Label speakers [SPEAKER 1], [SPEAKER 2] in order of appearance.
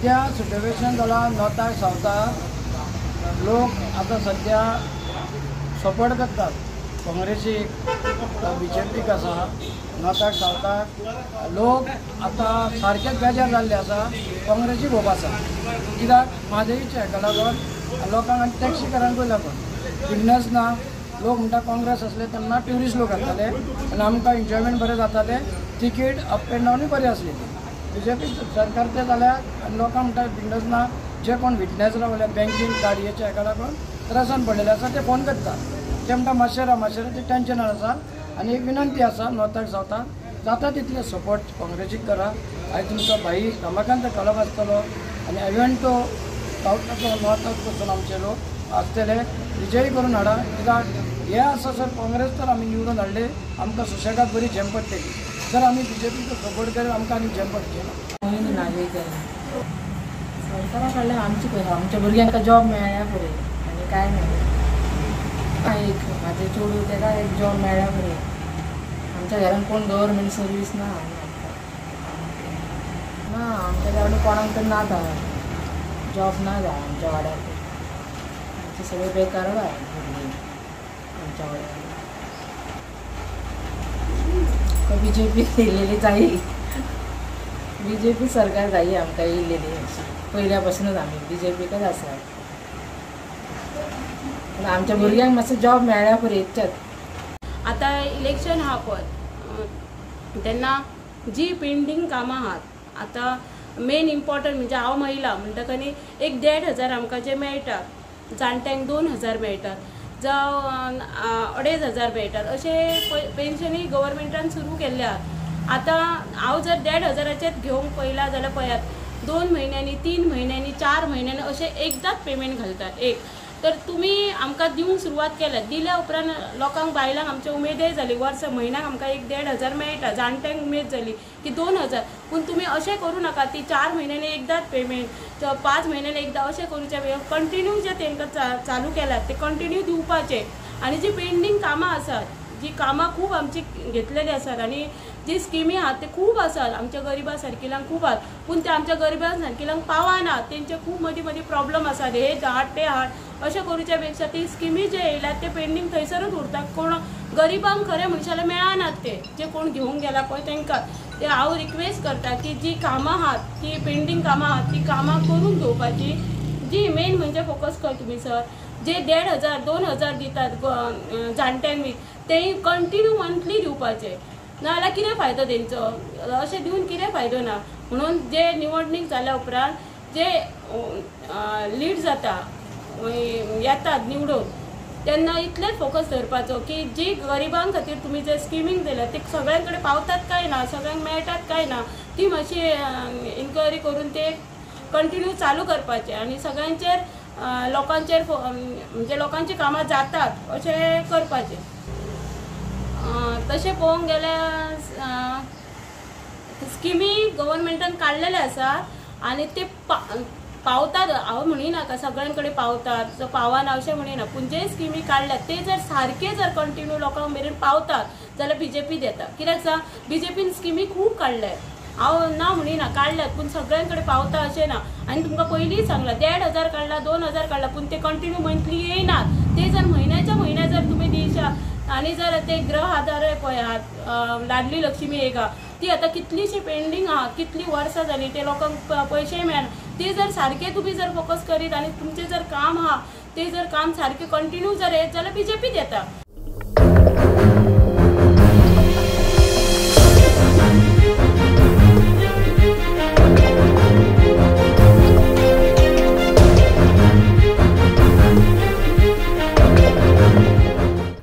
[SPEAKER 1] सध्या सिच्युएशन जाला नॉर्थाक सावथाक लोक आता सध्या सपोर्ट करतात काँग्रेसीक BJPक आसा नॉर्थाक सावथाक लोक आता सारकेच बेजार जाल्ले आसा काँग्रेसीक खूब आसा कित्याक म्हादईच्या हेका लागून लोकांक टॅक्सीकारांकूय लागून बिजनस ना लोक म्हणटा काँग्रेस असले तेन्ना ट्युरिस्ट लोक येताले आनी आमकां एन्जॉयमेंट बरें जातालें तिकीट अप एंड डावनूय बरी आसली BJP सरकार ते जाल्यार आनी लोकांक म्हणटा बिजनस ना जे कोण विटनेस रावले बँकींग गाडयेच्या हेका लागून त्रासान पडलेले आसा ते फोन करता ते म्हणटा मातशें ते टेन्शनान आसा आनी एक विनंती आसा नॉर्थाक सावथाक जाता तितले सपोर्ट काँग्रेसीक करा आयज तुमचो भाई रमाकांत कलब आसतलो आनी इव्हन तो सावथाचो नॉर्थाक पसून आमचे लोक आसतले विजयी करून हाडा कित्याक हे आसा सर काँग्रेस तर आमी निवडून हाडले आमकां सुशेगाद बरी झेम पडटली जर आमी BJPक सपोर्ट केले आमकां आनी झेम पडचें ना
[SPEAKER 2] सरकारा कडल्यान आमची पळय आमच्या भुरग्यांक जॉब मेळ्ळ्या पुरे आनी काय मेळ्ळें एक म्हाजे चेडूं तेका एक जॉब मेळ्ळ्या पुरे आमच्या घरान कोण गव्हर्मेंट सर्वीस ना ना आमच्या घरान कोणाक तर ना जॉब ना जाय आमच्या वाड्यार आमचे सगळे बेकार बाय भुरगीं आमच्या वाड्यार BJP येयलेली जायी BJP सरकार जायी आमकां येयलेली पयल्या पासूनच आमी BJPकच आसा पूण आमच्या भुरग्यांक मातसो जॉब मेळ्ळ्या पुरे इतचेंच
[SPEAKER 3] आता इलेक्शन हा पळय तेन्ना जी पेंडींग कामां आहात आता मेन इम्पॉर्टंट म्हणजे हांव महिला म्हणटकनी एक 1,500 आमकां जे मेळटात जाणट्यांक 2,000 मेळटात जावं 2,500 मेळटात अशे पेन्शनी गव्हर्मेंटान सुरू केल्ले आहात आता हांव जर 1,500चेच घेवंक पयला जाल्यार पळयात 2 म्हयन्यांनी 3 म्हयन्यांनी 4 म्हयन्यांनी अशे एकदाच पेमेंट घालतात एक तर तुमी आमकां दिवंक सुरवात केल्यात दिल्या उपरांत लोकांक बायलांक आमचे उमेदय जाली वर्स म्हयन्याक आमकां एक 1,500 मेळटा जाणट्यांक उमेद जाली की 2,000 पूण तुमी अशें करूं नाका ती 4 म्हयन्यांनी एकदाच पेमेंट 5 म्हयन्यांनी एकदा अशें करूचे कंटिन्यू जे तांकां चालू केल्यात ते कंटिन्यू दिवपाचे आनी जी पेंडींग कामां आसात जी कामां खूब आमची घेतलेली आसात आनी जी स्किमी आहात ते खूब आसात आमच्या गरिबा सारकिल्यांक खूब आहात पूण ते आमच्या गरिबा सारकिल्यांक पावनात तेंचे खूब मदीं प्रॉब्लम आसात हे हाड ते हाड अशें करूच्या पेक्षा ती स्किमी जे येयल्यात ते पेंडींग थंयसरूच उरतात कोण गरिबांक खरे मनशाला मेळनात ते जे कोण घेवंक गेला पळय तांकां ते हांव रिक्वेस्ट करता की जी कामां आहात ती पेंडींग कामां आहात ती कामां करून घेवपाची जी मेन म्हणजे फोकस कर तुमी सर जे 1,500 2,000 दितात जाणट्यांक बी ते कंटिन्यू मंथली दिवपाचे नाजाल्यार कितें फायदो तेंचो अशें दिवन कितें फायदो ना म्हणून जे निवडणूक जाल्या उपरांत जे लीड जाता येतात निवडून तेन्ना इतलेच फोकस धरपाचो की जी गरिबांक खातीर तुमी जे स्किमींग दिल्या ते सगळ्यां कडेन पावतात काय ना सगळ्यांक मेळटात काय ना ती मातशी इन्क्वायरी करून ते कंटिन्यू चालू करपाचें आनी सगळ्यांचेर लोकांचेर म्हणजे लोकांची कामां जातात अशें करपाचें तशें पळोवंक गेल्यार स्किमी गव्हर्मेंटान काडलेले आसा आनी ते पावतात हांव म्हणिनाका सगळ्यां कडेन पावतात जो पावना अशें म्हणिना पूण जे स्किमी काडल्यात ते जर सारके जर कंटिन्यू लोकांक मेरेन पावतात जाल्यार BJP देता कित्याक BJPन स्किमी खूब काडल्यात हांव ना म्हणिना काडल्यात पूण सगळ्यां कडेन पावता अशें ना आनी तुमकां पयलींच सांगलां 1,500 काडला 2,000 काडला पूण ते कंटिन्यू मंथली येयनात ते जर म्हयन्याच्या म्हयन्या जर तुमी दिशात आनी जर ते ग्रह आधार पळयात लाडली लक्ष्मी येगा ती आतां कितलीशी पेंडींग आहा कितली वर्सां जाली ते लोकांक पयशे मेळना ते जर सारके तुमी जर फोकस करीत आनी तुमचें जर काम आहा ते जर काम सारकें कंटिन्यू जर येत जाल्यार BJP देता